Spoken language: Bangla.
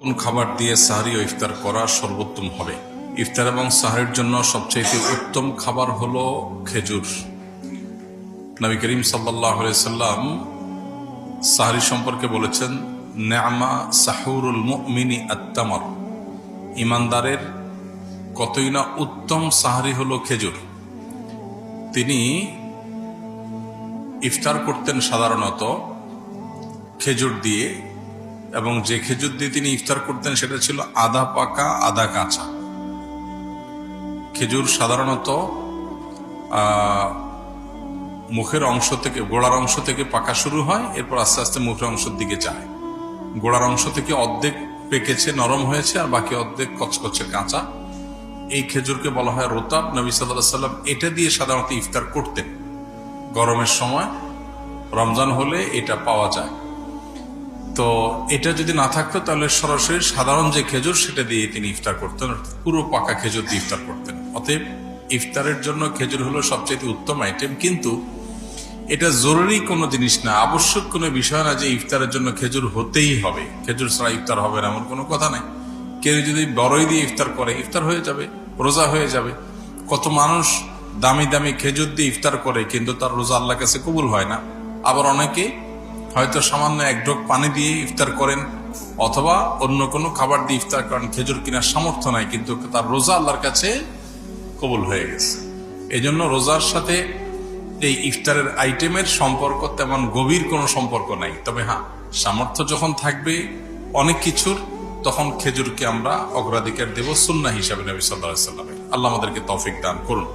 কোন খাবার দিয়ে সাহরি ও ইফতার করা সর্বোত্তম হবে? ইফতার এবং সাহরির জন্য সবচেয়ে উত্তম খাবার হলো খেজুর। নবী করিম সাল্লাল্লাহু আলাইহি সাল্লাম সাহরি সম্পর্কে বলেছেন, নেআমা সাহুরুল মুমিনি আত-তামর, ইমানদারের কতই না উত্তম সাহরি হলো খেজুর। তিনি ইফতার করতেন সাধারণত খেজুর দিয়ে, এবং যে খেজুর দিয়ে তিনি ইফতার করতেন সেটা ছিল আধা পাকা আধা কাঁচা খেজুর। সাধারণত মুখের অংশ থেকে, গোড়ার অংশ থেকে পাকা শুরু হয়, এরপর আস্তে আস্তে মুখের অংশের দিকে যায়। গোড়ার অংশ থেকে অর্ধেক পেকেছে, নরম হয়েছে, আর বাকি অর্ধেক কচকচে কাঁচা। এই খেজুরকে বলা হয় রোতাব। নবী সাল্লাল্লাহু আলাইহি সাল্লাম এটা দিয়ে সাধারণত ইফতার করতেন। গরমের সময়, রমজান হলে এটা পাওয়া যায়। তো এটা যদি না থাকতো তাহলে সরাসরি সাধারণ যে খেজুর সেটা দিয়ে তিনি ইফতার করতেন, পুরো পাকা খেজুর দিয়ে ইফতার করতেন। অতএব ইফতারের জন্য খেজুর হলো সবচেয়ে উত্তম আইটেম। কিন্তু এটা জরুরি কোনো জিনিস না, আবশ্যক কোনো বিষয় না যে ইফতারের জন্য খেজুর হতেই হবে, খেজুর ছাড়া ইফতার হবে না, এমন কোনো কথা নাই। কেউ যদি বড়ই দিয়ে ইফতার করে, ইফতার হয়ে যাবে, রোজা হয়ে যাবে। কত মানুষ দামি দামি খেজুর দিয়ে ইফতার করে, কিন্তু তার রোজা আল্লাহর কাছে কবুল হয় না। আবার অনেকে হয়তো সামান্য এক ঢোক পানি দিয়ে ইফতার করেন, অথবা অন্য কোনো খাবার দিয়ে ইফতার করেন, খেজুর কেনার সামর্থ্য নাই, কিন্তু তার রোজা আল্লাহর কাছে কবুল হয়ে গেছে। এই জন্য রোজার সাথে এই ইফতারের আইটেমের সম্পর্ক তেমন গভীর কোনো সম্পর্ক নাই। তবে হ্যাঁ, সামর্থ্য যখন থাকবে অনেক কিছুর, তখন খেজুরকে আমরা অগ্রাধিকার দেব সুন্নাহ হিসাবে নবী সাল্লাল্লাহু আলাইহি ওয়াসাল্লামের। আল্লাহ আমাদেরকে তৌফিক দান করুন।